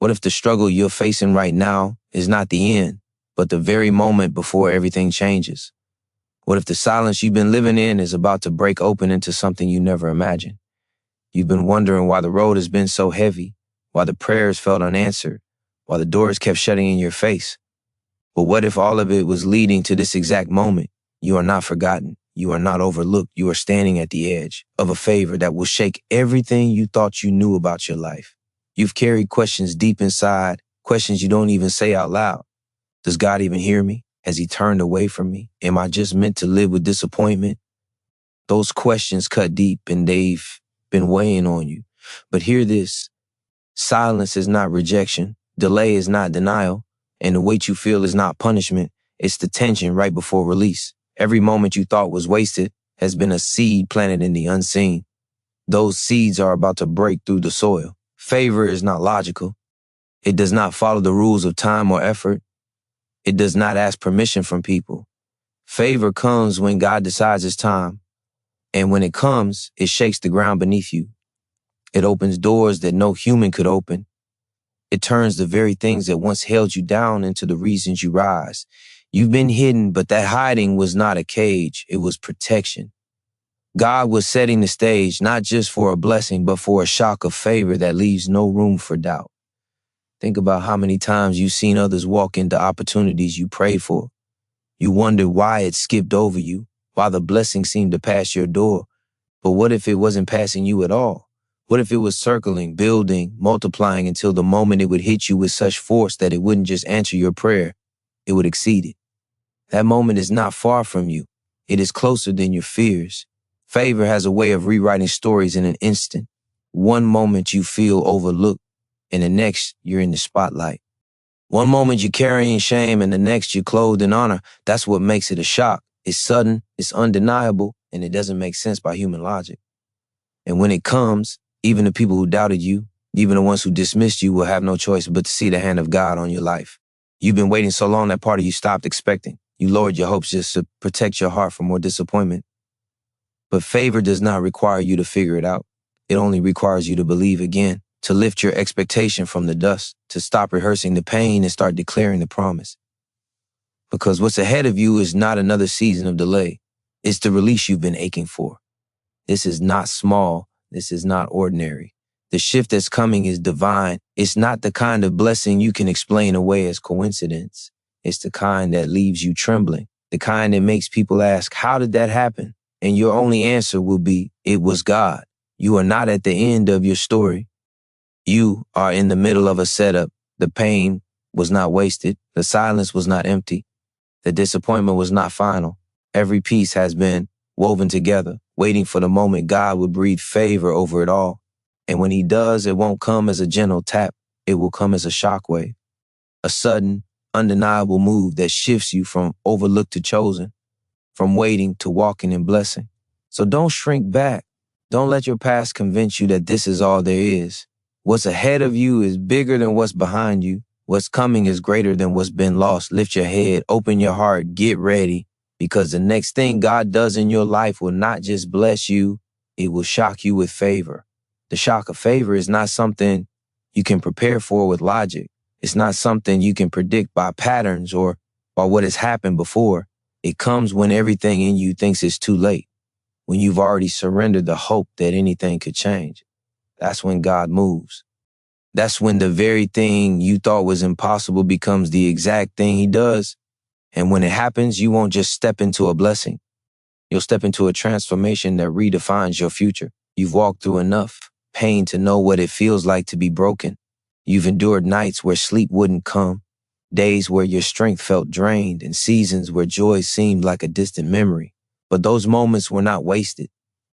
What if the struggle you're facing right now is not the end, but the very moment before everything changes? What if the silence you've been living in is about to break open into something you never imagined? You've been wondering why the road has been so heavy, why the prayers felt unanswered, why the doors kept shutting in your face. But what if all of it was leading to this exact moment? You are not forgotten. You are not overlooked. You are standing at the edge of a favor that will shake everything you thought you knew about your life. You've carried questions deep inside, questions you don't even say out loud. Does God even hear me? Has he turned away from me? Am I just meant to live with disappointment? Those questions cut deep and they've been weighing on you. But hear this. Silence is not rejection. Delay is not denial. And the weight you feel is not punishment. It's the tension right before release. Every moment you thought was wasted has been a seed planted in the unseen. Those seeds are about to break through the soil. Favor is not logical. It does not follow the rules of time or effort. It does not ask permission from people. Favor comes when God decides it's time. And when it comes, it shakes the ground beneath you. It opens doors that no human could open. It turns the very things that once held you down into the reasons you rise. You've been hidden, but that hiding was not a cage. It was protection. God was setting the stage, not just for a blessing, but for a shock of favor that leaves no room for doubt. Think about how many times you've seen others walk into opportunities you prayed for. You wondered why it skipped over you, why the blessing seemed to pass your door. But what if it wasn't passing you at all? What if it was circling, building, multiplying until the moment it would hit you with such force that it wouldn't just answer your prayer, it would exceed it? That moment is not far from you. It is closer than your fears. Favor has a way of rewriting stories in an instant. One moment you feel overlooked, and the next you're in the spotlight. One moment you're carrying shame, and the next you're clothed in honor. That's what makes it a shock. It's sudden, it's undeniable, and it doesn't make sense by human logic. And when it comes, even the people who doubted you, even the ones who dismissed you, will have no choice but to see the hand of God on your life. You've been waiting so long that part of you stopped expecting. You lowered your hopes just to protect your heart from more disappointment. But favor does not require you to figure it out. It only requires you to believe again, to lift your expectation from the dust, to stop rehearsing the pain and start declaring the promise. Because what's ahead of you is not another season of delay. It's the release you've been aching for. This is not small. This is not ordinary. The shift that's coming is divine. It's not the kind of blessing you can explain away as coincidence. It's the kind that leaves you trembling, the kind that makes people ask, how did that happen? And your only answer will be, it was God. You are not at the end of your story. You are in the middle of a setup. The pain was not wasted. The silence was not empty. The disappointment was not final. Every piece has been woven together, waiting for the moment God would breathe favor over it all. And when he does, it won't come as a gentle tap. It will come as a shockwave. A sudden, undeniable move that shifts you from overlooked to chosen, from waiting to walking in blessing. So don't shrink back. Don't let your past convince you that this is all there is. What's ahead of you is bigger than what's behind you. What's coming is greater than what's been lost. Lift your head, open your heart, get ready, because the next thing God does in your life will not just bless you, it will shock you with favor. The shock of favor is not something you can prepare for with logic. It's not something you can predict by patterns or by what has happened before. It comes when everything in you thinks it's too late, when you've already surrendered the hope that anything could change. That's when God moves. That's when the very thing you thought was impossible becomes the exact thing he does. And when it happens, you won't just step into a blessing. You'll step into a transformation that redefines your future. You've walked through enough pain to know what it feels like to be broken. You've endured nights where sleep wouldn't come, days where your strength felt drained, and seasons where joy seemed like a distant memory. But those moments were not wasted.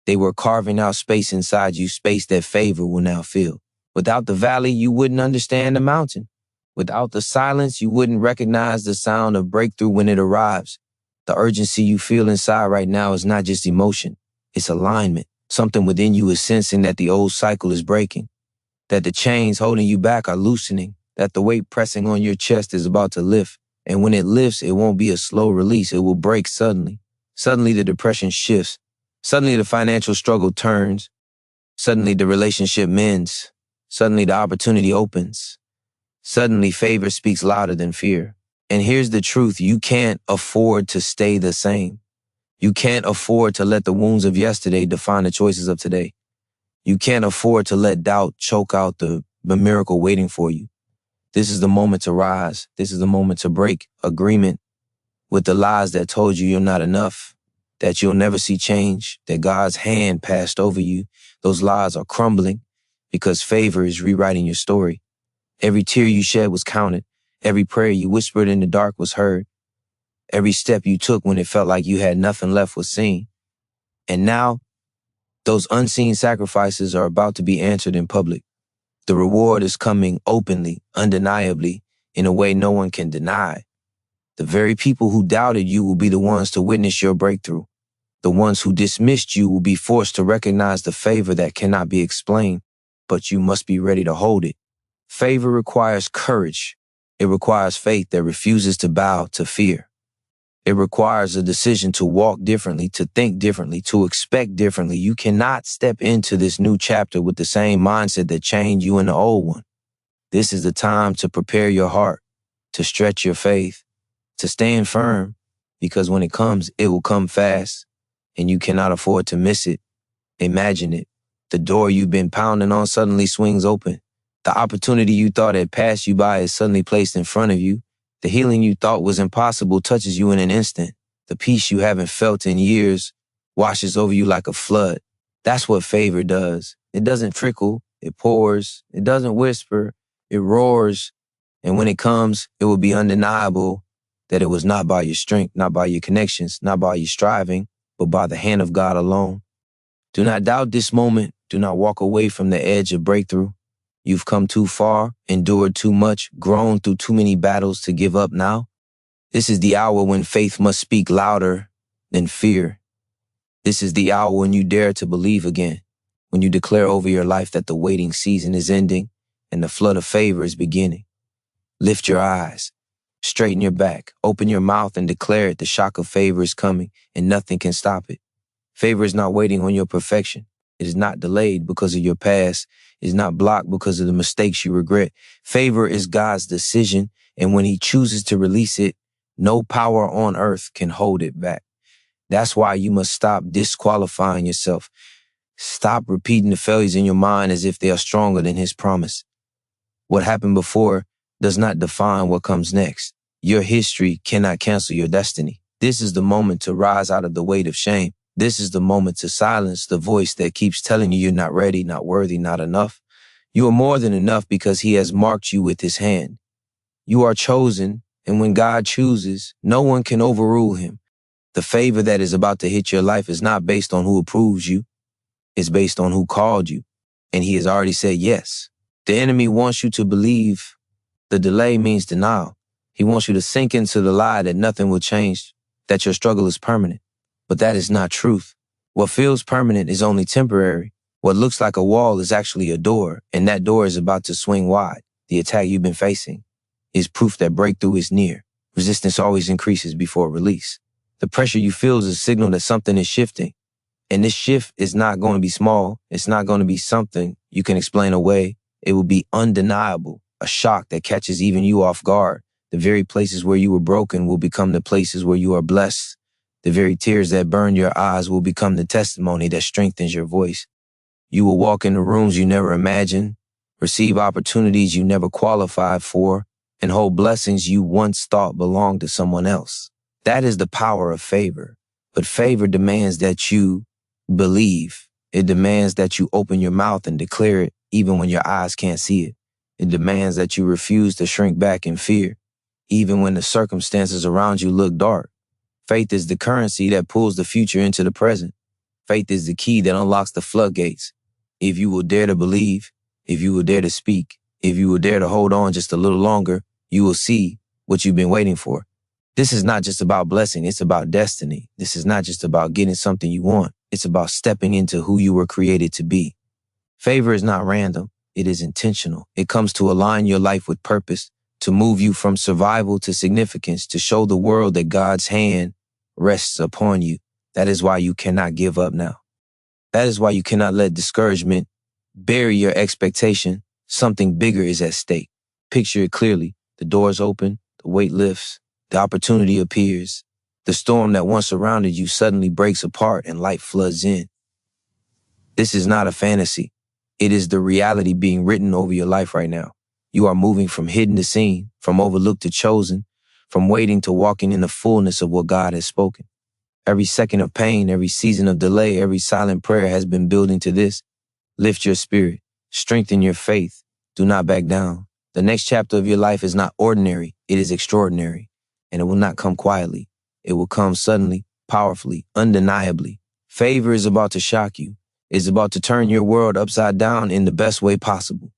They were carving out space inside you, space that favor will now fill. Without the valley, you wouldn't understand the mountain. Without the silence, you wouldn't recognize the sound of breakthrough when it arrives. The urgency you feel inside right now is not just emotion. It's alignment. Something within you is sensing that the old cycle is breaking, that the chains holding you back are loosening, that the weight pressing on your chest is about to lift. And when it lifts, it won't be a slow release. It will break suddenly. Suddenly the depression shifts. Suddenly the financial struggle turns. Suddenly the relationship mends. Suddenly the opportunity opens. Suddenly, favor speaks louder than fear. And here's the truth. You can't afford to stay the same. You can't afford to let the wounds of yesterday define the choices of today. You can't afford to let doubt choke out the miracle waiting for you. This is the moment to rise. This is the moment to break agreement with the lies that told you you're not enough, that you'll never see change, that God's hand passed over you. Those lies are crumbling because favor is rewriting your story. Every tear you shed was counted. Every prayer you whispered in the dark was heard. Every step you took when it felt like you had nothing left was seen. And now, those unseen sacrifices are about to be answered in public. The reward is coming openly, undeniably, in a way no one can deny. The very people who doubted you will be the ones to witness your breakthrough. The ones who dismissed you will be forced to recognize the favor that cannot be explained, but you must be ready to hold it. Favor requires courage. It requires faith that refuses to bow to fear. It requires a decision to walk differently, to think differently, to expect differently. You cannot step into this new chapter with the same mindset that chained you in the old one. This is the time to prepare your heart, to stretch your faith, to stand firm, because when it comes, it will come fast, and you cannot afford to miss it. Imagine it. The door you've been pounding on suddenly swings open. The opportunity you thought had passed you by is suddenly placed in front of you. The healing you thought was impossible touches you in an instant. The peace you haven't felt in years washes over you like a flood. That's what favor does. It doesn't trickle, it pours. It doesn't whisper, it roars. And when it comes, it will be undeniable that it was not by your strength, not by your connections, not by your striving, but by the hand of God alone. Do not doubt this moment. Do not walk away from the edge of breakthrough. You've come too far, endured too much, grown through too many battles to give up now. This is the hour when faith must speak louder than fear. This is the hour when you dare to believe again, when you declare over your life that the waiting season is ending and the flood of favor is beginning. Lift your eyes, straighten your back, open your mouth and declare it. The shock of favor is coming and nothing can stop it. Favor is not waiting on your perfection. It is not delayed because of your past. It is not blocked because of the mistakes you regret. Favor is God's decision, and when he chooses to release it, no power on earth can hold it back. That's why you must stop disqualifying yourself. Stop repeating the failures in your mind as if they are stronger than his promise. What happened before does not define what comes next. Your history cannot cancel your destiny. This is the moment to rise out of the weight of shame. This is the moment to silence the voice that keeps telling you you're not ready, not worthy, not enough. You are more than enough because he has marked you with his hand. You are chosen, and when God chooses, no one can overrule him. The favor that is about to hit your life is not based on who approves you. It's based on who called you, and he has already said yes. The enemy wants you to believe the delay means denial. He wants you to sink into the lie that nothing will change, that your struggle is permanent. But that is not truth. What feels permanent is only temporary. What looks like a wall is actually a door, and that door is about to swing wide. The attack you've been facing is proof that breakthrough is near. Resistance always increases before release. The pressure you feel is a signal that something is shifting. And this shift is not going to be small. It's not going to be something you can explain away. It will be undeniable, a shock that catches even you off guard. The very places where you were broken will become the places where you are blessed. The very tears that burn your eyes will become the testimony that strengthens your voice. You will walk into rooms you never imagined, receive opportunities you never qualified for, and hold blessings you once thought belonged to someone else. That is the power of favor. But favor demands that you believe. It demands that you open your mouth and declare it even when your eyes can't see it. It demands that you refuse to shrink back in fear, even when the circumstances around you look dark. Faith is the currency that pulls the future into the present. Faith is the key that unlocks the floodgates. If you will dare to believe, if you will dare to speak, if you will dare to hold on just a little longer, you will see what you've been waiting for. This is not just about blessing, it's about destiny. This is not just about getting something you want. It's about stepping into who you were created to be. Favor is not random, it is intentional. It comes to align your life with purpose, to move you from survival to significance, to show the world that God's hand rests upon you. That is why you cannot give up now. That is why you cannot let discouragement bury your expectation. Something bigger is at stake. Picture it clearly. The doors open, the weight lifts, the opportunity appears. The storm that once surrounded you suddenly breaks apart and light floods in. This is not a fantasy. It is the reality being written over your life right now. You are moving from hidden to seen, from overlooked to chosen, from waiting to walking in the fullness of what God has spoken. Every second of pain, every season of delay, every silent prayer has been building to this. Lift your spirit, strengthen your faith. Do not back down. The next chapter of your life is not ordinary, it is extraordinary. And it will not come quietly. It will come suddenly, powerfully, undeniably. Favor is about to shock you. It's about to turn your world upside down in the best way possible.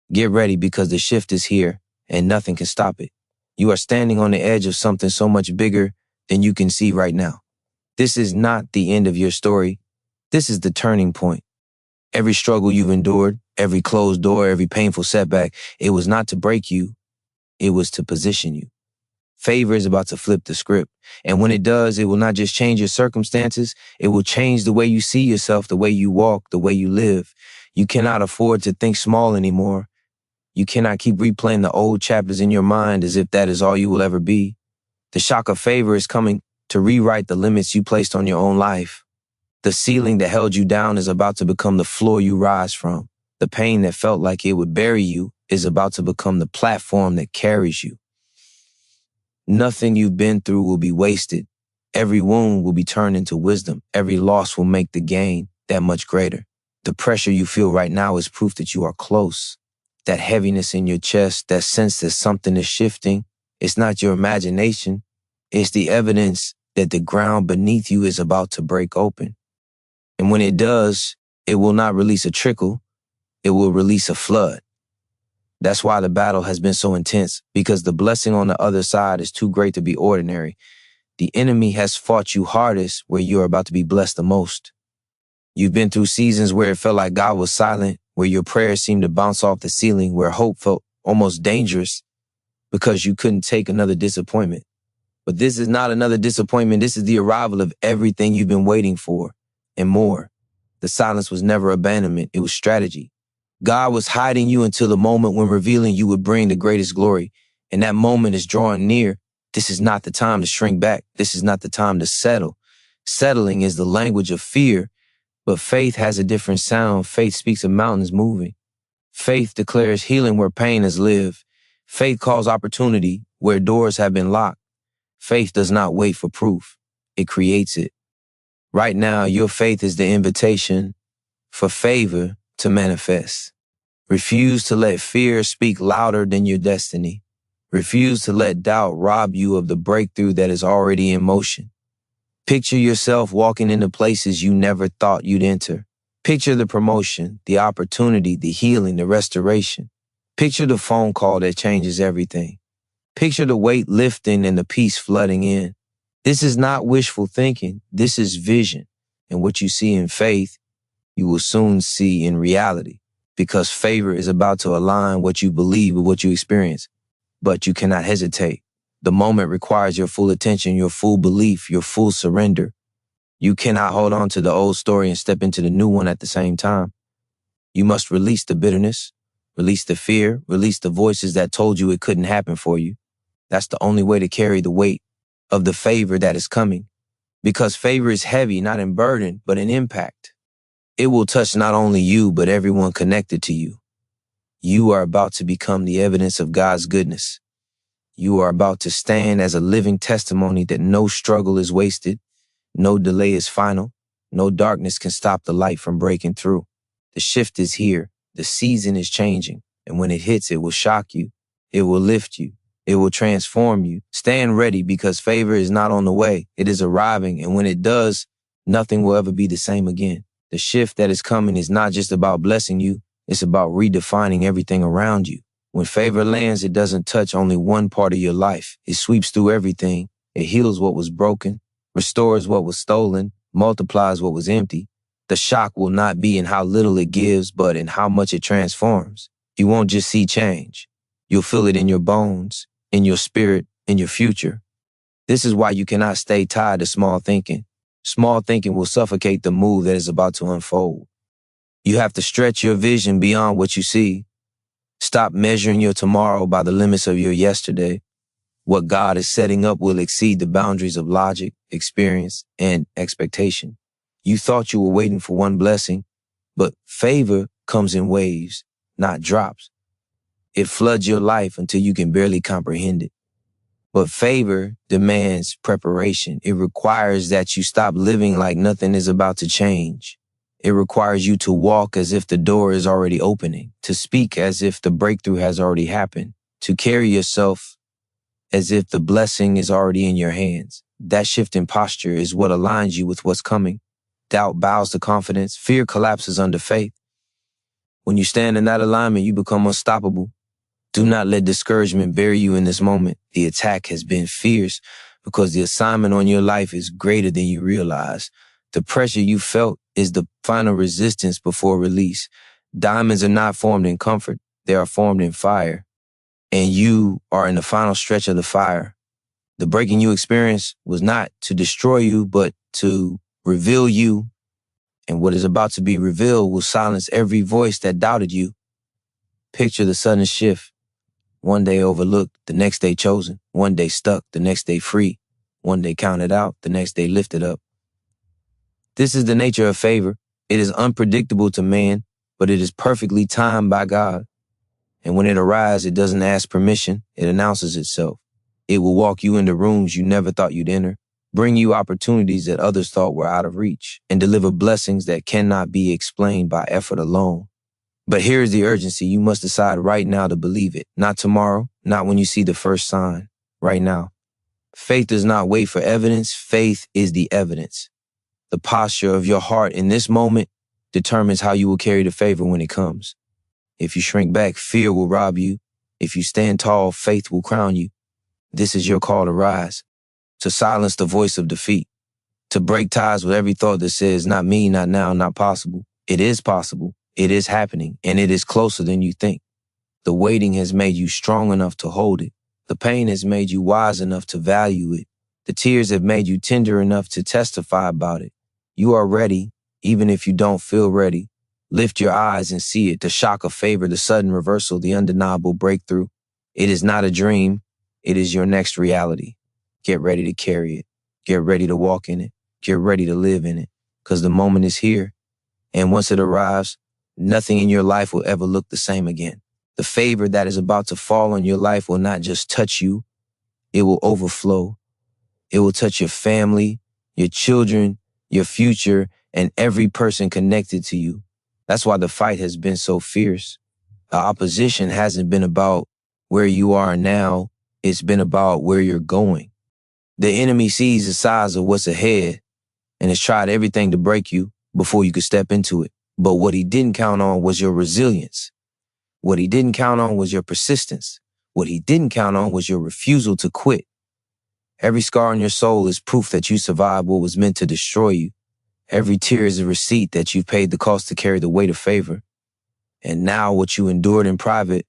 Get ready because the shift is here and nothing can stop it. You are standing on the edge of something so much bigger than you can see right now. This is not the end of your story. This is the turning point. Every struggle you've endured, every closed door, every painful setback, it was not to break you. It was to position you. Favor is about to flip the script. And when it does, it will not just change your circumstances. It will change the way you see yourself, the way you walk, the way you live. You cannot afford to think small anymore. You cannot keep replaying the old chapters in your mind as if that is all you will ever be. The shock of favor is coming to rewrite the limits you placed on your own life. The ceiling that held you down is about to become the floor you rise from. The pain that felt like it would bury you is about to become the platform that carries you. Nothing you've been through will be wasted. Every wound will be turned into wisdom. Every loss will make the gain that much greater. The pressure you feel right now is proof that you are close. That heaviness in your chest, that sense that something is shifting, it's not your imagination. It's the evidence that the ground beneath you is about to break open. And when it does, it will not release a trickle. It will release a flood. That's why the battle has been so intense, because the blessing on the other side is too great to be ordinary. The enemy has fought you hardest where you are about to be blessed the most. You've been through seasons where it felt like God was silent, where your prayers seemed to bounce off the ceiling, where hope felt almost dangerous because you couldn't take another disappointment. But this is not another disappointment. This is the arrival of everything you've been waiting for and more. The silence was never abandonment. It was strategy. God was hiding you until the moment when revealing you would bring the greatest glory. And that moment is drawing near. This is not the time to shrink back. This is not the time to settle. Settling is the language of fear, but faith has a different sound. Faith speaks of mountains moving. Faith declares healing where pain has lived. Faith calls opportunity where doors have been locked. Faith does not wait for proof. It creates it. Right now, your faith is the invitation for favor to manifest. Refuse to let fear speak louder than your destiny. Refuse to let doubt rob you of the breakthrough that is already in motion. Picture yourself walking into places you never thought you'd enter. Picture the promotion, the opportunity, the healing, the restoration. Picture the phone call that changes everything. Picture the weight lifting and the peace flooding in. This is not wishful thinking. This is vision. And what you see in faith, you will soon see in reality, because favor is about to align what you believe with what you experience. But you cannot hesitate. The moment requires your full attention, your full belief, your full surrender. You cannot hold on to the old story and step into the new one at the same time. You must release the bitterness, release the fear, release the voices that told you it couldn't happen for you. That's the only way to carry the weight of the favor that is coming. Because favor is heavy, not in burden, but in impact. It will touch not only you, but everyone connected to you. You are about to become the evidence of God's goodness. You are about to stand as a living testimony that no struggle is wasted, no delay is final, no darkness can stop the light from breaking through. The shift is here. The season is changing. And when it hits, it will shock you. It will lift you. It will transform you. Stand ready, because favor is not on the way. It is arriving. And when it does, nothing will ever be the same again. The shift that is coming is not just about blessing you. It's about redefining everything around you. When favor lands, it doesn't touch only one part of your life. It sweeps through everything. It heals what was broken, restores what was stolen, multiplies what was empty. The shock will not be in how little it gives, but in how much it transforms. You won't just see change. You'll feel it in your bones, in your spirit, in your future. This is why you cannot stay tied to small thinking. Small thinking will suffocate the move that is about to unfold. You have to stretch your vision beyond what you see. Stop measuring your tomorrow by the limits of your yesterday. What God is setting up will exceed the boundaries of logic, experience, and expectation. You thought you were waiting for one blessing, but favor comes in waves, not drops. It floods your life until you can barely comprehend it. But favor demands preparation. It requires that you stop living like nothing is about to change. It requires you to walk as if the door is already opening, to speak as if the breakthrough has already happened, to carry yourself as if the blessing is already in your hands. That shift in posture is what aligns you with what's coming. Doubt bows to confidence. Fear collapses under faith. When you stand in that alignment, you become unstoppable. Do not let discouragement bury you in this moment. The attack has been fierce because the assignment on your life is greater than you realize. The pressure you felt is the final resistance before release. Diamonds are not formed in comfort. They are formed in fire. And you are in the final stretch of the fire. The breaking you experienced was not to destroy you, but to reveal you. And what is about to be revealed will silence every voice that doubted you. Picture the sudden shift. One day overlooked, the next day chosen. One day stuck, the next day free. One day counted out, the next day lifted up. This is the nature of favor. It is unpredictable to man, but it is perfectly timed by God. And when it arrives, it doesn't ask permission. It announces itself. It will walk you into rooms you never thought you'd enter, bring you opportunities that others thought were out of reach, and deliver blessings that cannot be explained by effort alone. But here's the urgency. You must decide right now to believe it. Not tomorrow, not when you see the first sign. Right now. Faith does not wait for evidence. Faith is the evidence. The posture of your heart in this moment determines how you will carry the favor when it comes. If you shrink back, fear will rob you. If you stand tall, faith will crown you. This is your call to rise, to silence the voice of defeat, to break ties with every thought that says, not me, not now, not possible. It is possible. It is happening, and it is closer than you think. The waiting has made you strong enough to hold it. The pain has made you wise enough to value it. The tears have made you tender enough to testify about it. You are ready, even if you don't feel ready. Lift your eyes and see it, the shock of favor, the sudden reversal, the undeniable breakthrough. It is not a dream. It is your next reality. Get ready to carry it. Get ready to walk in it. Get ready to live in it, because the moment is here. And once it arrives, nothing in your life will ever look the same again. The favor that is about to fall on your life will not just touch you, it will overflow. It will touch your family, your children, your future, and every person connected to you. That's why the fight has been so fierce. The opposition hasn't been about where you are now, it's been about where you're going. The enemy sees the size of what's ahead and has tried everything to break you before you could step into it. But what he didn't count on was your resilience. What he didn't count on was your persistence. What he didn't count on was your refusal to quit. Every scar on your soul is proof that you survived what was meant to destroy you. Every tear is a receipt that you've paid the cost to carry the weight of favor. And now what you endured in private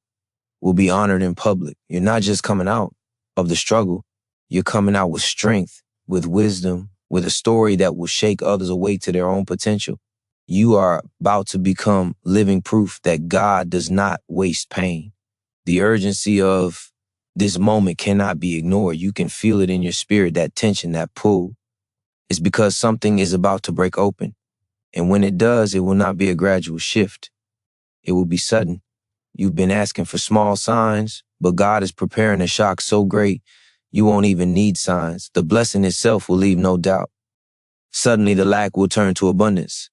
will be honored in public. You're not just coming out of the struggle. You're coming out with strength, with wisdom, with a story that will shake others awake to their own potential. You are about to become living proof that God does not waste pain. The urgency of this moment cannot be ignored. You can feel it in your spirit, that tension, that pull. It's because something is about to break open. And when it does, it will not be a gradual shift. It will be sudden. You've been asking for small signs, but God is preparing a shock so great, you won't even need signs. The blessing itself will leave no doubt. Suddenly the lack will turn to abundance.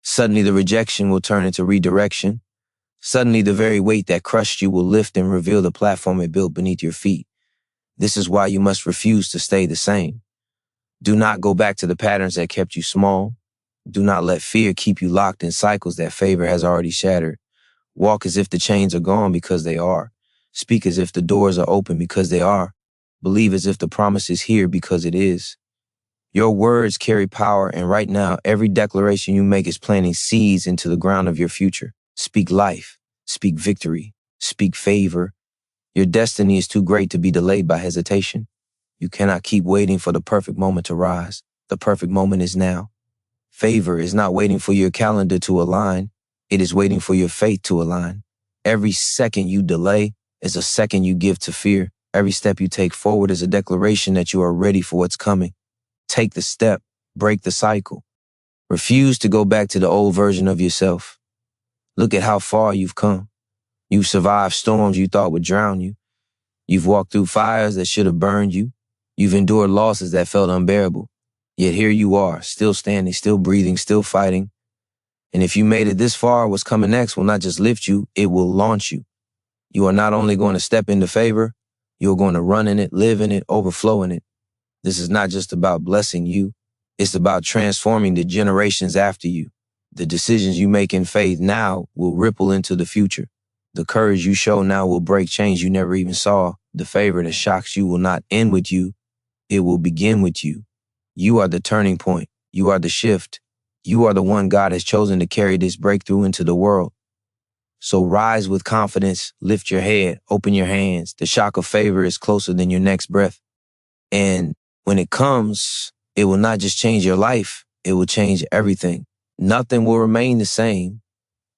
Suddenly the rejection will turn into redirection. Suddenly the very weight that crushed you will lift and reveal the platform it built beneath your feet. This is why you must refuse to stay the same. Do not go back to the patterns that kept you small. Do not let fear keep you locked in cycles that favor has already shattered. Walk as if the chains are gone because they are. Speak as if the doors are open because they are. Believe as if the promise is here because it is. Your words carry power, and right now, every declaration you make is planting seeds into the ground of your future. Speak life. Speak victory. Speak favor. Your destiny is too great to be delayed by hesitation. You cannot keep waiting for the perfect moment to rise. The perfect moment is now. Favor is not waiting for your calendar to align. It is waiting for your faith to align. Every second you delay is a second you give to fear. Every step you take forward is a declaration that you are ready for what's coming. Take the step, break the cycle. Refuse to go back to the old version of yourself. Look at how far you've come. You've survived storms you thought would drown you. You've walked through fires that should have burned you. You've endured losses that felt unbearable. Yet here you are, still standing, still breathing, still fighting. And if you made it this far, what's coming next will not just lift you, it will launch you. You are not only going to step into favor, you're going to run in it, live in it, overflow in it. This is not just about blessing you. It's about transforming the generations after you. The decisions you make in faith now will ripple into the future. The courage you show now will break chains you never even saw. The favor that shocks you will not end with you. It will begin with you. You are the turning point. You are the shift. You are the one God has chosen to carry this breakthrough into the world. So rise with confidence, lift your head, open your hands. The shock of favor is closer than your next breath. And when it comes, it will not just change your life, it will change everything. Nothing will remain the same.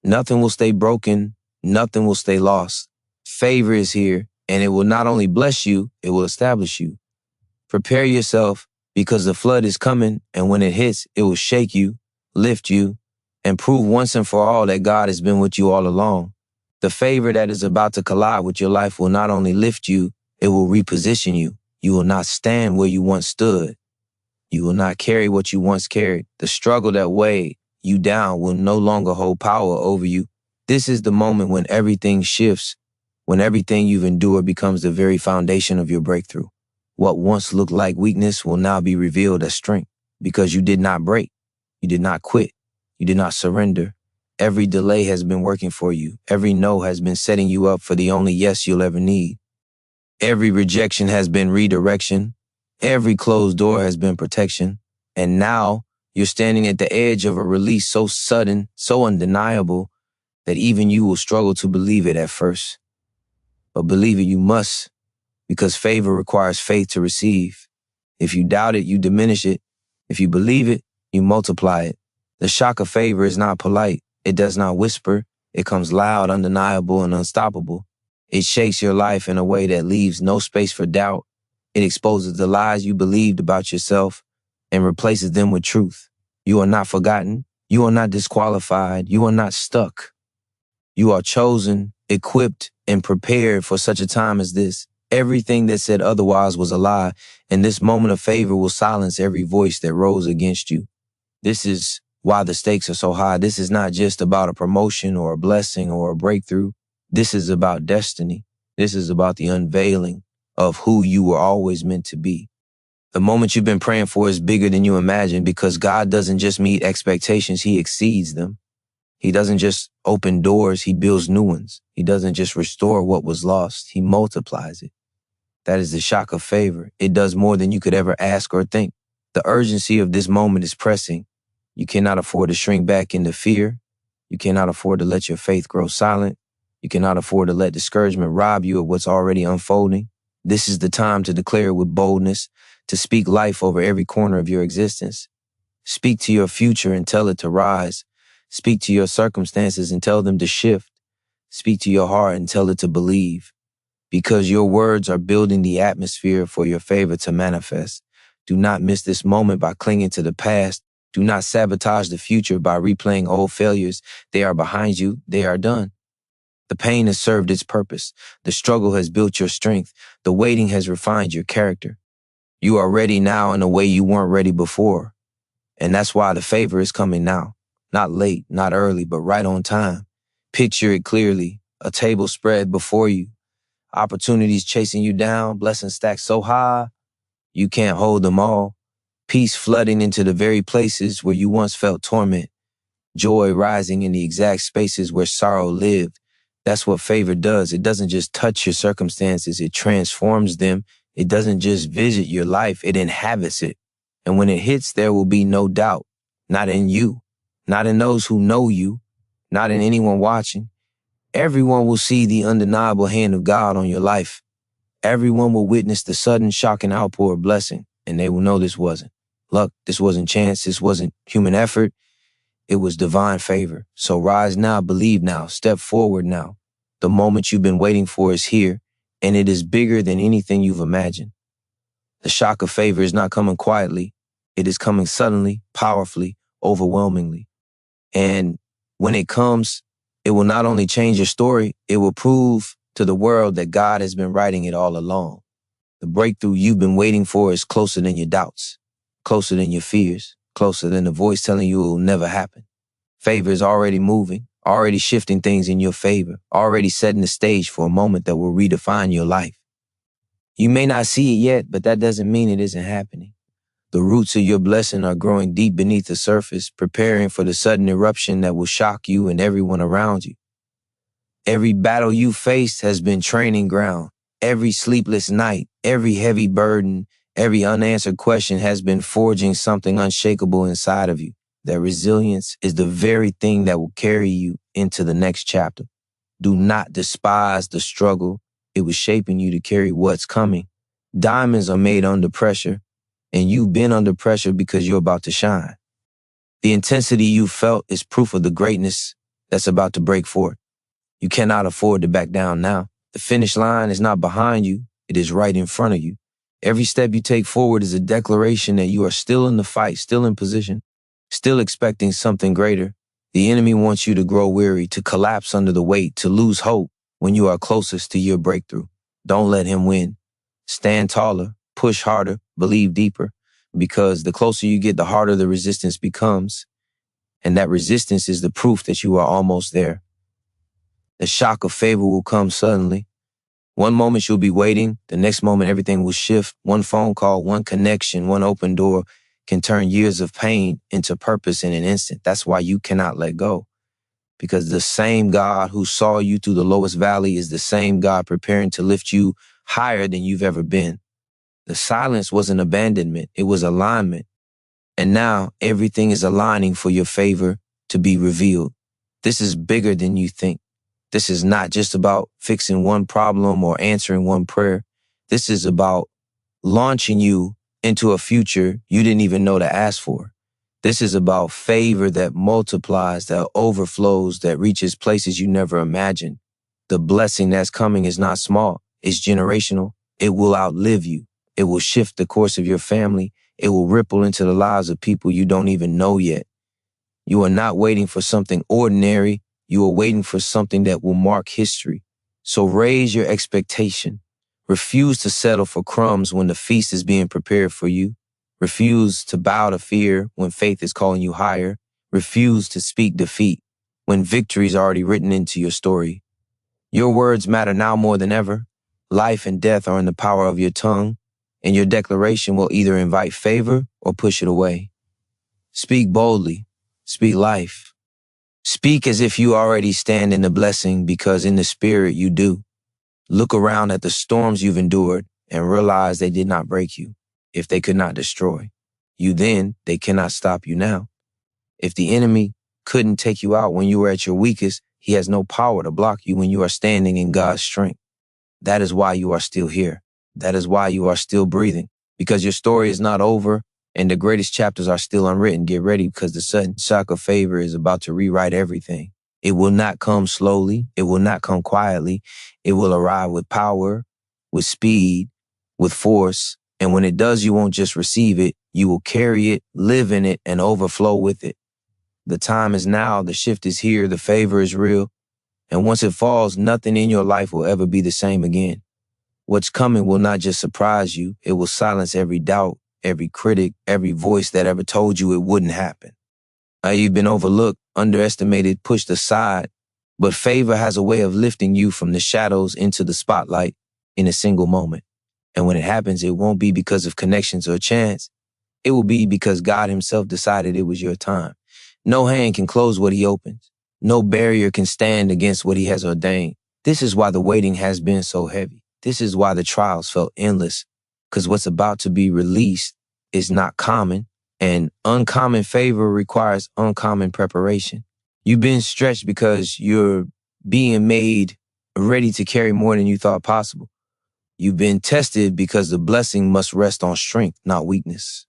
Nothing will stay broken. Nothing will stay lost. Favor is here, and it will not only bless you, it will establish you. Prepare yourself because the flood is coming, and when it hits, it will shake you, lift you, and prove once and for all that God has been with you all along. The favor that is about to collide with your life will not only lift you, it will reposition you. You will not stand where you once stood. You will not carry what you once carried. The struggle that weighed you down will no longer hold power over you. This is the moment when everything shifts, when everything you've endured becomes the very foundation of your breakthrough. What once looked like weakness will now be revealed as strength because you did not break. You did not quit. You did not surrender. Every delay has been working for you. Every no has been setting you up for the only yes you'll ever need. Every rejection has been redirection. Every closed door has been protection. And now you're standing at the edge of a release so sudden, so undeniable, that even you will struggle to believe it at first. But believe it you must, because favor requires faith to receive. If you doubt it, you diminish it. If you believe it, you multiply it. The shock of favor is not polite. It does not whisper. It comes loud, undeniable, and unstoppable. It shakes your life in a way that leaves no space for doubt. It exposes the lies you believed about yourself and replaces them with truth. You are not forgotten. You are not disqualified. You are not stuck. You are chosen, equipped, and prepared for such a time as this. Everything that said otherwise was a lie, and this moment of favor will silence every voice that rose against you. This is why the stakes are so high. This is not just about a promotion or a blessing or a breakthrough. This is about destiny. This is about the unveiling of who you were always meant to be. The moment you've been praying for is bigger than you imagine because God doesn't just meet expectations, He exceeds them. He doesn't just open doors, He builds new ones. He doesn't just restore what was lost, He multiplies it. That is the shock of favor. It does more than you could ever ask or think. The urgency of this moment is pressing. You cannot afford to shrink back into fear. You cannot afford to let your faith grow silent. You cannot afford to let discouragement rob you of what's already unfolding. This is the time to declare with boldness, to speak life over every corner of your existence. Speak to your future and tell it to rise. Speak to your circumstances and tell them to shift. Speak to your heart and tell it to believe. Because your words are building the atmosphere for your favor to manifest. Do not miss this moment by clinging to the past. Do not sabotage the future by replaying old failures. They are behind you. They are done. The pain has served its purpose. The struggle has built your strength. The waiting has refined your character. You are ready now in a way you weren't ready before. And that's why the favor is coming now. Not late, not early, but right on time. Picture it clearly. A table spread before you. Opportunities chasing you down. Blessings stacked so high, you can't hold them all. Peace flooding into the very places where you once felt torment. Joy rising in the exact spaces where sorrow lived. That's what favor does. It doesn't just touch your circumstances, it transforms them. It doesn't just visit your life, it inhabits it. And when it hits, there will be no doubt. Not in you, not in those who know you, not in anyone watching. Everyone will see the undeniable hand of God on your life. Everyone will witness the sudden, shocking outpour of blessing, and they will know this wasn't luck, this wasn't chance, this wasn't human effort. It was divine favor. So rise now, believe now, step forward now. The moment you've been waiting for is here, and it is bigger than anything you've imagined. The shock of favor is not coming quietly. It is coming suddenly, powerfully, overwhelmingly. And when it comes, it will not only change your story, it will prove to the world that God has been writing it all along. The breakthrough you've been waiting for is closer than your doubts, closer than your fears, closer than the voice telling you it will never happen. Favor is already moving, already shifting things in your favor, already setting the stage for a moment that will redefine your life. You may not see it yet, but that doesn't mean it isn't happening. The roots of your blessing are growing deep beneath the surface, preparing for the sudden eruption that will shock you and everyone around you. Every battle you faced has been training ground. Every sleepless night, every heavy burden, every unanswered question has been forging something unshakable inside of you. That resilience is the very thing that will carry you into the next chapter. Do not despise the struggle. It was shaping you to carry what's coming. Diamonds are made under pressure, and you've been under pressure because you're about to shine. The intensity you felt is proof of the greatness that's about to break forth. You cannot afford to back down now. The finish line is not behind you. It is right in front of you. Every step you take forward is a declaration that you are still in the fight, still in position, still expecting something greater. The enemy wants you to grow weary, to collapse under the weight, to lose hope when you are closest to your breakthrough. Don't let him win. Stand taller, push harder, believe deeper, because the closer you get, the harder the resistance becomes. And that resistance is the proof that you are almost there. The shock of favor will come suddenly. One moment you'll be waiting, the next moment everything will shift. One phone call, one connection, one open door can turn years of pain into purpose in an instant. That's why you cannot let go. Because the same God who saw you through the lowest valley is the same God preparing to lift you higher than you've ever been. The silence wasn't abandonment, it was alignment. And now everything is aligning for your favor to be revealed. This is bigger than you think. This is not just about fixing one problem or answering one prayer. This is about launching you into a future you didn't even know to ask for. This is about favor that multiplies, that overflows, that reaches places you never imagined. The blessing that's coming is not small. It's generational. It will outlive you. It will shift the course of your family. It will ripple into the lives of people you don't even know yet. You are not waiting for something ordinary. You are waiting for something that will mark history. So raise your expectation. Refuse to settle for crumbs when the feast is being prepared for you. Refuse to bow to fear when faith is calling you higher. Refuse to speak defeat when victory is already written into your story. Your words matter now more than ever. Life and death are in the power of your tongue, and your declaration will either invite favor or push it away. Speak boldly. Speak life. Speak as if you already stand in the blessing, because in the spirit you do. Look around at the storms you've endured and realize they did not break you. If they could not destroy you then, they cannot stop you now. If the enemy couldn't take you out when you were at your weakest, he has no power to block you when you are standing in God's strength. That is why you are still here. That is why you are still breathing, because your story is not over and the greatest chapters are still unwritten. Get ready, because the sudden shock of favor is about to rewrite everything. It will not come slowly. It will not come quietly. It will arrive with power, with speed, with force. And when it does, you won't just receive it. You will carry it, live in it, and overflow with it. The time is now. The shift is here. The favor is real. And once it falls, nothing in your life will ever be the same again. What's coming will not just surprise you. It will silence every doubt, every critic, every voice that ever told you it wouldn't happen. You've been overlooked, underestimated, pushed aside, but favor has a way of lifting you from the shadows into the spotlight in a single moment. And when it happens, it won't be because of connections or chance. It will be because God himself decided it was your time. No hand can close what he opens. No barrier can stand against what he has ordained. This is why the waiting has been so heavy. This is why the trials felt endless, because what's about to be released is not common, and uncommon favor requires uncommon preparation. You've been stretched because you're being made ready to carry more than you thought possible. You've been tested because the blessing must rest on strength, not weakness.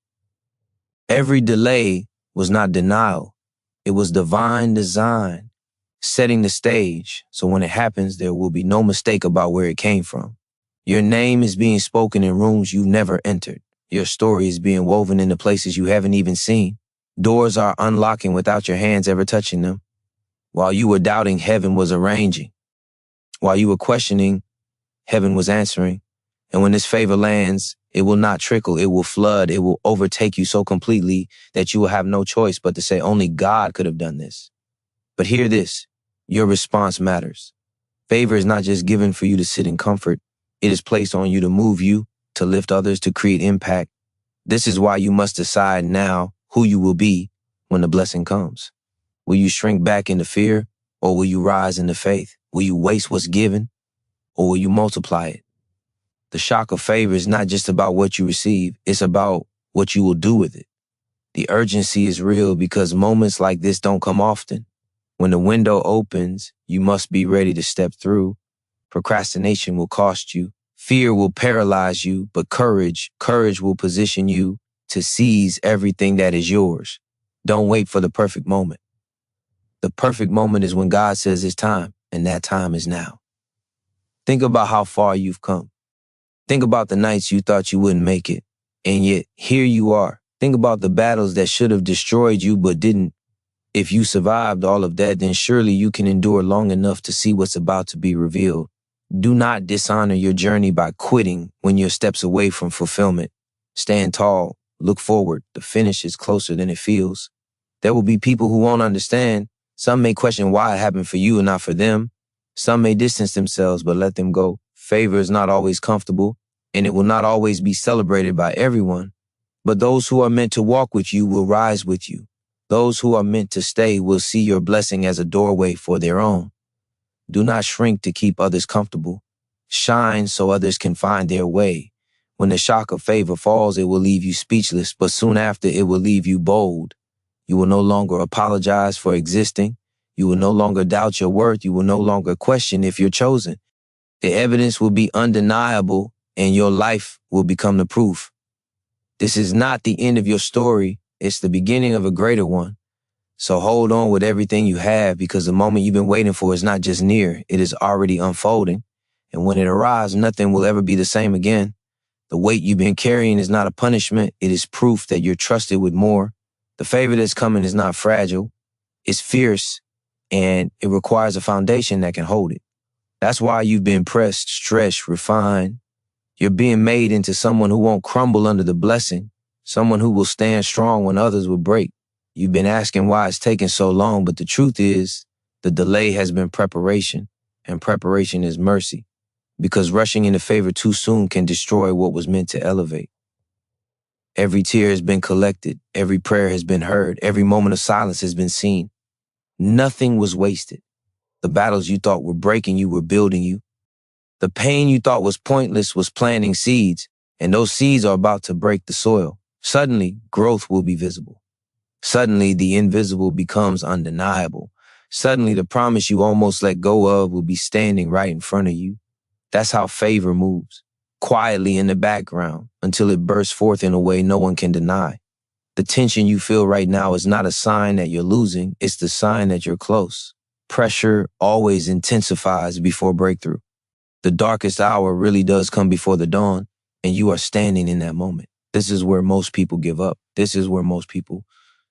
Every delay was not denial. It was divine design. setting the stage so when it happens, there will be no mistake about where it came from. Your name is being spoken in rooms you've never entered. Your story is being woven into places you haven't even seen. Doors are unlocking without your hands ever touching them. While you were doubting, heaven was arranging. While you were questioning, heaven was answering. And when this favor lands, it will not trickle, it will flood, it will overtake you so completely that you will have no choice but to say only God could have done this. But hear this, your response matters. Favor is not just given for you to sit in comfort. It is placed on you to move you, to lift others, to create impact. This is why you must decide now who you will be when the blessing comes. Will you shrink back into fear, or will you rise into faith? Will you waste what's given, or will you multiply it? The shock of favor is not just about what you receive, it's about what you will do with it. The urgency is real because moments like this don't come often. When the window opens, you must be ready to step through. Procrastination will cost you. Fear will paralyze you, but courage will position you to seize everything that is yours. Don't wait for the perfect moment. The perfect moment is when God says it's time, and that time is now. Think about how far you've come. Think about the nights you thought you wouldn't make it, and yet here you are. Think about the battles that should have destroyed you but didn't. If you survived all of that, then surely you can endure long enough to see what's about to be revealed. Do not dishonor your journey by quitting when you're steps away from fulfillment. Stand tall, look forward. The finish is closer than it feels. There will be people who won't understand. Some may question why it happened for you and not for them. Some may distance themselves, but let them go. Favor is not always comfortable, and it will not always be celebrated by everyone. But those who are meant to walk with you will rise with you. Those who are meant to stay will see your blessing as a doorway for their own. Do not shrink to keep others comfortable. Shine so others can find their way. When the shock of favor falls, it will leave you speechless, but soon after it will leave you bold. You will no longer apologize for existing. You will no longer doubt your worth. You will no longer question if you're chosen. The evidence will be undeniable, and your life will become the proof. This is not the end of your story. It's the beginning of a greater one. So hold on with everything you have, because the moment you've been waiting for is not just near, it is already unfolding. And when it arrives, nothing will ever be the same again. The weight you've been carrying is not a punishment. It is proof that you're trusted with more. The favor that's coming is not fragile. It's fierce, and it requires a foundation that can hold it. That's why you've been pressed, stretched, refined. You're being made into someone who won't crumble under the blessing, someone who will stand strong when others will break. You've been asking why it's taking so long, but the truth is, the delay has been preparation, and preparation is mercy, because rushing into favor too soon can destroy what was meant to elevate. Every tear has been collected, every prayer has been heard, every moment of silence has been seen. Nothing was wasted. The battles you thought were breaking you were building you. The pain you thought was pointless was planting seeds, and those seeds are about to break the soil. Suddenly, growth will be visible. Suddenly, the invisible becomes undeniable. Suddenly, the promise you almost let go of will be standing right in front of you. That's how favor moves, quietly in the background, until it bursts forth in a way no one can deny. The tension you feel right now is not a sign that you're losing, it's the sign that you're close. Pressure always intensifies before breakthrough. The darkest hour really does come before the dawn, and you are standing in that moment. This is where most people give up. This is where most people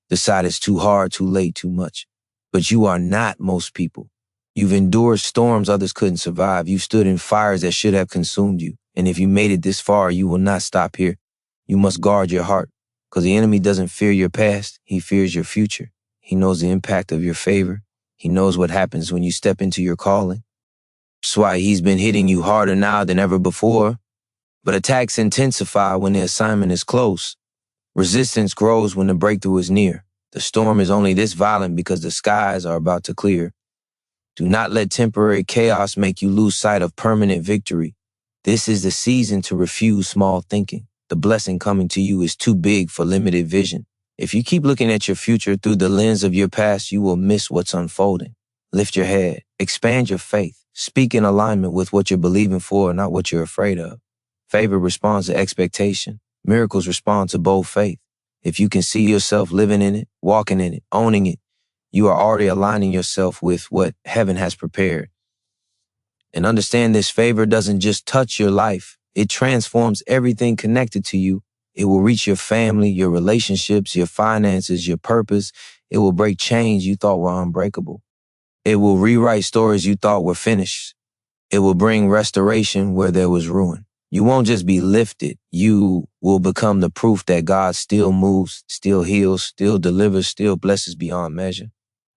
decide it's too hard, too late, too much. But you are not most people. You've endured storms others couldn't survive. You stood in fires that should have consumed you. And if you made it this far, you will not stop here. You must guard your heart, because the enemy doesn't fear your past. He fears your future. He knows the impact of your favor. He knows what happens when you step into your calling. That's why he's been hitting you harder now than ever before. But attacks intensify when the assignment is close. Resistance grows when the breakthrough is near. The storm is only this violent because the skies are about to clear. Do not let temporary chaos make you lose sight of permanent victory. This is the season to refuse small thinking. The blessing coming to you is too big for limited vision. If you keep looking at your future through the lens of your past, you will miss what's unfolding. Lift your head, expand your faith, speak in alignment with what you're believing for, not what you're afraid of. Favor responds to expectation. Miracles respond to bold faith. If you can see yourself living in it, walking in it, owning it, You are already aligning yourself with what heaven has prepared. And understand this favor doesn't just touch your life. It transforms everything connected to you. It will reach your family, your relationships, your finances, your purpose. It will break chains you thought were unbreakable. It will rewrite stories you thought were finished. It will bring restoration where there was ruin. You won't just be lifted. You will become the proof that God still moves, still heals, still delivers, still blesses beyond measure.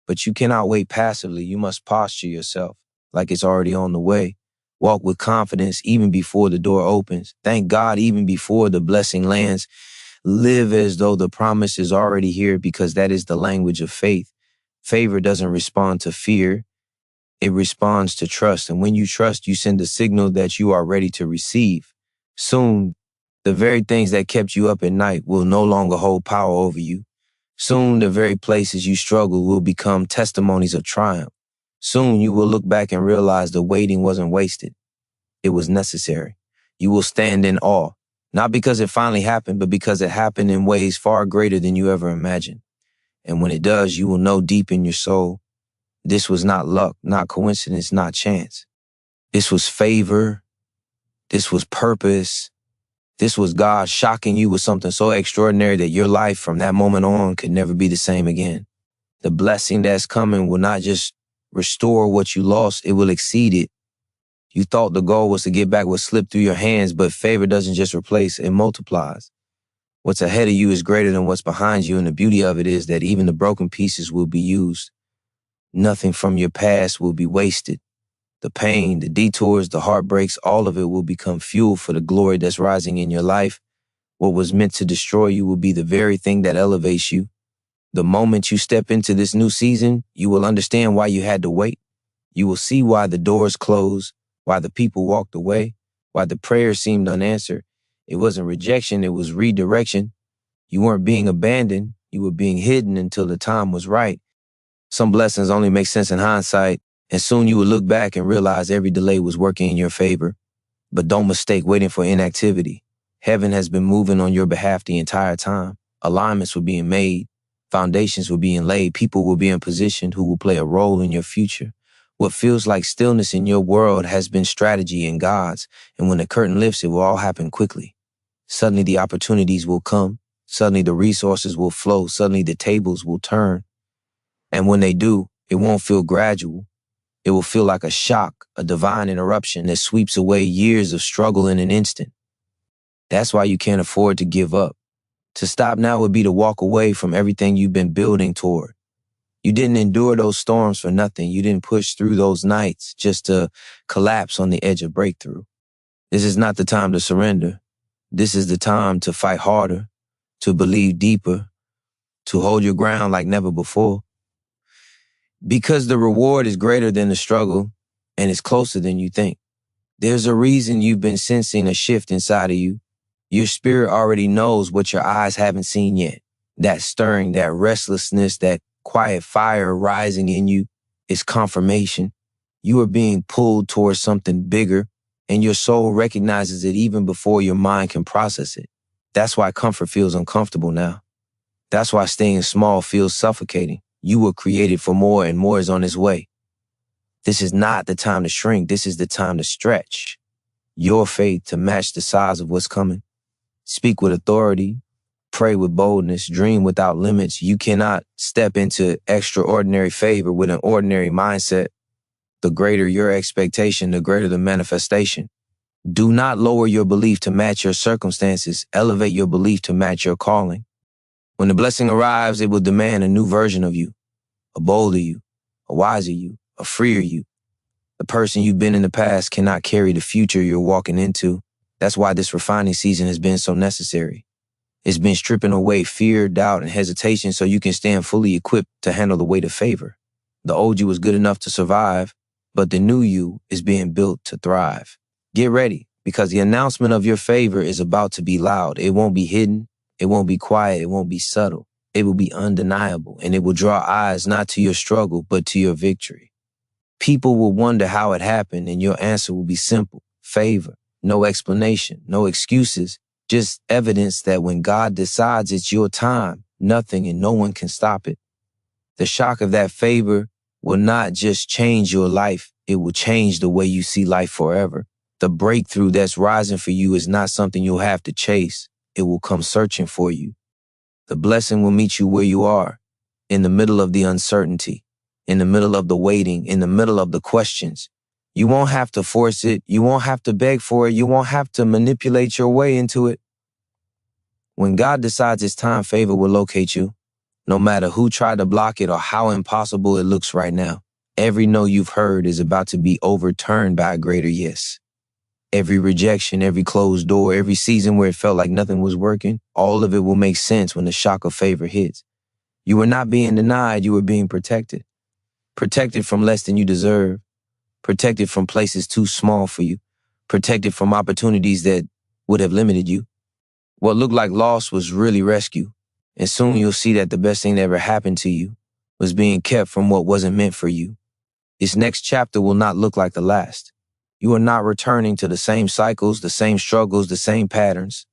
But you cannot wait passively. You must posture yourself like it's already on the way. Walk with confidence even before the door opens. Thank God even before the blessing lands. Live as though the promise is already here, because that is the language of faith. Favor doesn't respond to fear. It responds to trust. And when you trust, you send a signal that you are ready to receive. Soon, the very things that kept you up at night will no longer hold power over you. Soon, the very places you struggle will become testimonies of triumph. Soon, you will look back and realize the waiting wasn't wasted. It was necessary. You will stand in awe, not because it finally happened, but because it happened in ways far greater than you ever imagined. And when it does, you will know deep in your soul, this was not luck, not coincidence, not chance. This was favor. This was purpose. This was God shocking you with something so extraordinary that your life from that moment on could never be the same again. The blessing that's coming will not just restore what you lost, it will exceed it. You thought the goal was to get back what slipped through your hands, but favor doesn't just replace, it multiplies. What's ahead of you is greater than what's behind you, and the beauty of it is that even the broken pieces will be used. Nothing from your past will be wasted. The pain, the detours, the heartbreaks, all of it will become fuel for the glory that's rising in your life. What was meant to destroy you will be the very thing that elevates you. The moment you step into this new season, you will understand why you had to wait. You will see why the doors closed, why the people walked away, why the prayers seemed unanswered. It wasn't rejection, it was redirection. You weren't being abandoned, you were being hidden until the time was right. Some blessings only make sense in hindsight, and soon you will look back and realize every delay was working in your favor. But don't mistake waiting for inactivity. Heaven has been moving on your behalf the entire time. Alignments were being made. Foundations were being laid. People were being positioned who will play a role in your future. What feels like stillness in your world has been strategy in God's, and when the curtain lifts, it will all happen quickly. Suddenly the opportunities will come. Suddenly the resources will flow. Suddenly the tables will turn. And when they do, it won't feel gradual. It will feel like a shock, a divine interruption that sweeps away years of struggle in an instant. That's why you can't afford to give up. To stop now would be to walk away from everything you've been building toward. You didn't endure those storms for nothing. You didn't push through those nights just to collapse on the edge of breakthrough. This is not the time to surrender. This is the time to fight harder, to believe deeper, to hold your ground like never before. Because the reward is greater than the struggle, and it's closer than you think. There's a reason you've been sensing a shift inside of you. Your spirit already knows what your eyes haven't seen yet. That stirring, that restlessness, that quiet fire rising in you is confirmation. You are being pulled towards something bigger, and your soul recognizes it even before your mind can process it. That's why comfort feels uncomfortable now. That's why staying small feels suffocating. You were created for more, and more is on its way. This is not the time to shrink. This is the time to stretch your faith to match the size of what's coming. Speak with authority, pray with boldness, dream without limits. You cannot step into extraordinary favor with an ordinary mindset. The greater your expectation, the greater the manifestation. Do not lower your belief to match your circumstances. Elevate your belief to match your calling. When the blessing arrives, it will demand a new version of you, a bolder you, a wiser you, a freer you. The person you've been in the past cannot carry the future you're walking into. That's why this refining season has been so necessary. It's been stripping away fear, doubt, and hesitation so you can stand fully equipped to handle the weight of favor. The old you was good enough to survive, but the new you is being built to thrive. Get ready, because the announcement of your favor is about to be loud. It won't be hidden. It won't be quiet. It won't be subtle. It will be undeniable, and it will draw eyes not to your struggle, but to your victory. People will wonder how it happened, and your answer will be simple: favor. No explanation, no excuses, just evidence that when God decides it's your time, nothing and no one can stop it. The shock of that favor will not just change your life, it will change the way you see life forever. The breakthrough that's rising for you is not something you'll have to chase. It will come searching for you. The blessing will meet you where you are, in the middle of the uncertainty, in the middle of the waiting, in the middle of the questions. You won't have to force it. You won't have to beg for it. You won't have to manipulate your way into it. When God decides it's time, favor will locate you, no matter who tried to block it or how impossible it looks right now. Every no you've heard is about to be overturned by a greater yes. Every rejection, every closed door, every season where it felt like nothing was working, all of it will make sense when the shock of favor hits. You were not being denied, you were being protected. Protected from less than you deserve. Protected from places too small for you. Protected from opportunities that would have limited you. What looked like loss was really rescue. And soon you'll see that the best thing that ever happened to you was being kept from what wasn't meant for you. This next chapter will not look like the last. You are not returning to the same cycles, the same struggles, the same patterns.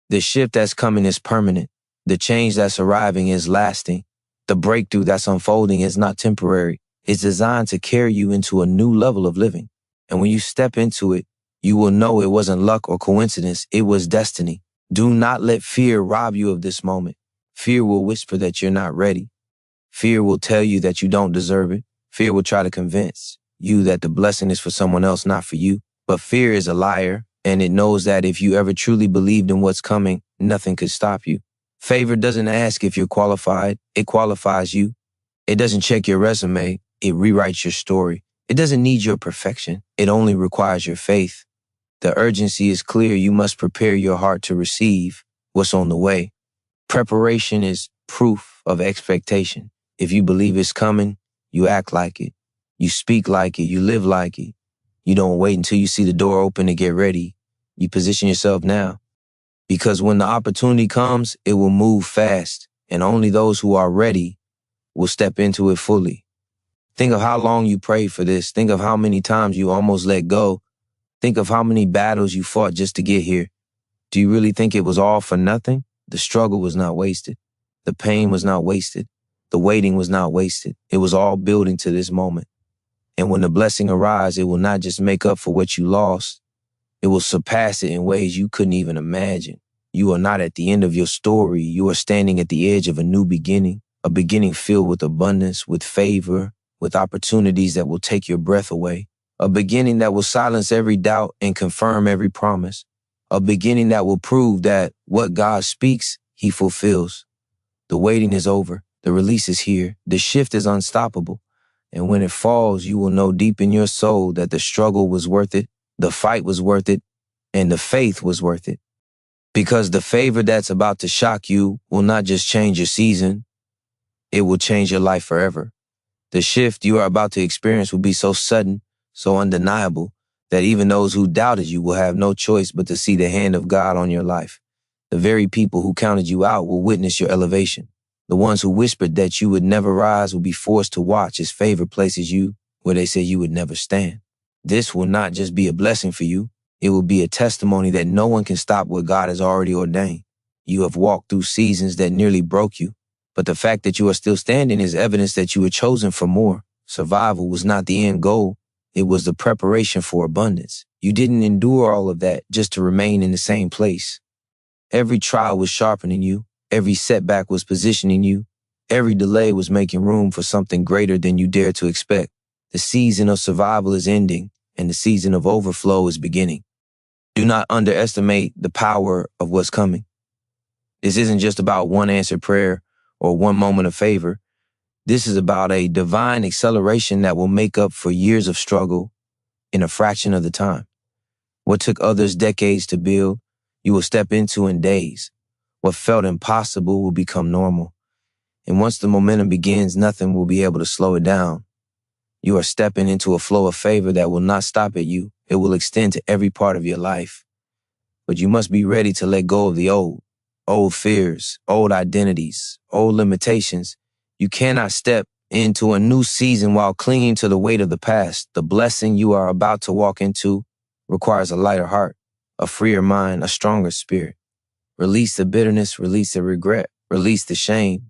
The shift that's coming is permanent. The change that's arriving is lasting. The breakthrough that's unfolding is not temporary. It's designed to carry you into a new level of living. And when you step into it, you will know it wasn't luck or coincidence. It was destiny. Do not let fear rob you of this moment. Fear will whisper that you're not ready. Fear will tell you that you don't deserve it. Fear will try to convince you that the blessing is for someone else, not for you. But fear is a liar, and it knows that if you ever truly believed in what's coming, nothing could stop you. Favor doesn't ask if you're qualified. It qualifies you. It doesn't check your resume. It rewrites your story. It doesn't need your perfection. It only requires your faith. The urgency is clear. You must prepare your heart to receive what's on the way. Preparation is proof of expectation. If you believe it's coming, you act like it. You speak like it. You live like it. You don't wait until you see the door open to get ready. You position yourself now. Because when the opportunity comes, it will move fast, and only those who are ready will step into it fully. Think of how long you prayed for this. Think of how many times you almost let go. Think of how many battles you fought just to get here. Do you really think it was all for nothing? The struggle was not wasted. The pain was not wasted. The waiting was not wasted. It was all building to this moment. And when the blessing arrives, it will not just make up for what you lost. It will surpass it in ways you couldn't even imagine. You are not at the end of your story. You are standing at the edge of a new beginning, a beginning filled with abundance, with favor, with opportunities that will take your breath away, a beginning that will silence every doubt and confirm every promise, a beginning that will prove that what God speaks, He fulfills. The waiting is over. The release is here. The shift is unstoppable. And when it falls, you will know deep in your soul that the struggle was worth it, the fight was worth it, and the faith was worth it. Because the favor that's about to shock you will not just change your season, it will change your life forever. The shift you are about to experience will be so sudden, so undeniable, that even those who doubted you will have no choice but to see the hand of God on your life. The very people who counted you out will witness your elevation. The ones who whispered that you would never rise will be forced to watch as favor places you where they said you would never stand. This will not just be a blessing for you. It will be a testimony that no one can stop what God has already ordained. You have walked through seasons that nearly broke you, but the fact that you are still standing is evidence that you were chosen for more. Survival was not the end goal. It was the preparation for abundance. You didn't endure all of that just to remain in the same place. Every trial was sharpening you. Every setback was positioning you. Every delay was making room for something greater than you dared to expect. The season of survival is ending, and the season of overflow is beginning. Do not underestimate the power of what's coming. This isn't just about one answered prayer or one moment of favor. This is about a divine acceleration that will make up for years of struggle in a fraction of the time. What took others decades to build, you will step into in days. What felt impossible will become normal. And once the momentum begins, nothing will be able to slow it down. You are stepping into a flow of favor that will not stop at you. It will extend to every part of your life. But you must be ready to let go of the old fears, old identities, old limitations. You cannot step into a new season while clinging to the weight of the past. The blessing you are about to walk into requires a lighter heart, a freer mind, a stronger spirit. Release the bitterness, release the regret, release the shame.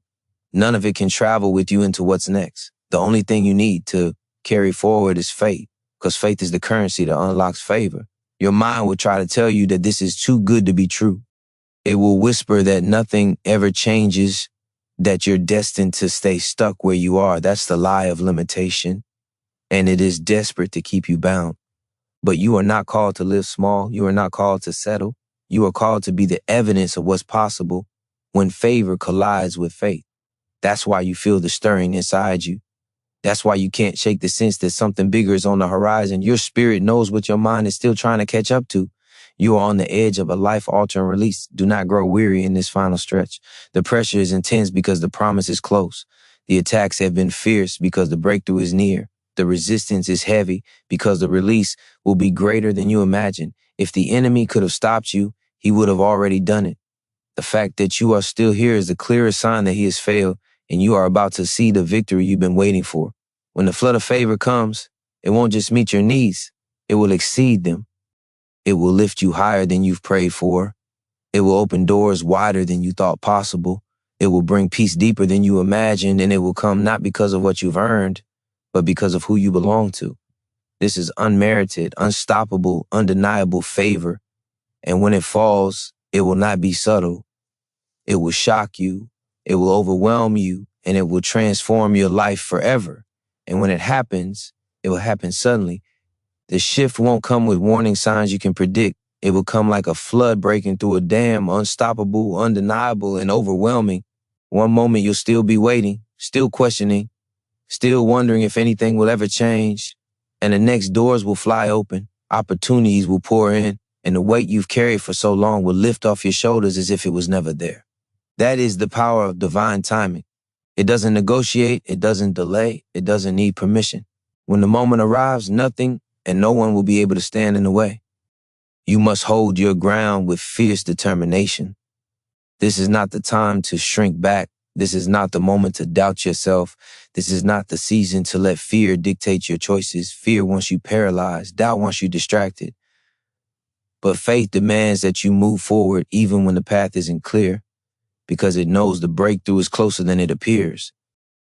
None of it can travel with you into what's next. The only thing you need to carry forward is faith, because faith is the currency that unlocks favor. Your mind will try to tell you that this is too good to be true. It will whisper that nothing ever changes, that you're destined to stay stuck where you are. That's the lie of limitation, and it is desperate to keep you bound. But you are not called to live small. You are not called to settle. You are called to be the evidence of what's possible when favor collides with faith. That's why you feel the stirring inside you. That's why you can't shake the sense that something bigger is on the horizon. Your spirit knows what your mind is still trying to catch up to. You are on the edge of a life-altering release. Do not grow weary in this final stretch. The pressure is intense because the promise is close. The attacks have been fierce because the breakthrough is near. The resistance is heavy because the release will be greater than you imagine. If the enemy could have stopped you, he would have already done it. The fact that you are still here is the clearest sign that he has failed, and you are about to see the victory you've been waiting for. When the flood of favor comes, it won't just meet your needs. It will exceed them. It will lift you higher than you've prayed for. It will open doors wider than you thought possible. It will bring peace deeper than you imagined, and it will come not because of what you've earned, but because of who you belong to. This is unmerited, unstoppable, undeniable favor. And when it falls, it will not be subtle. It will shock you. It will overwhelm you, and it will transform your life forever. And when it happens, it will happen suddenly. The shift won't come with warning signs you can predict. It will come like a flood breaking through a dam, unstoppable, undeniable, and overwhelming. One moment you'll still be waiting, still questioning, still wondering if anything will ever change. And the next doors will fly open, opportunities will pour in, and the weight you've carried for so long will lift off your shoulders as if it was never there. That is the power of divine timing. It doesn't negotiate, it doesn't delay, it doesn't need permission. When the moment arrives, nothing and no one will be able to stand in the way. You must hold your ground with fierce determination. This is not the time to shrink back. This is not the moment to doubt yourself. This is not the season to let fear dictate your choices. Fear wants you paralyzed. Doubt wants you distracted. But faith demands that you move forward even when the path isn't clear, because it knows the breakthrough is closer than it appears.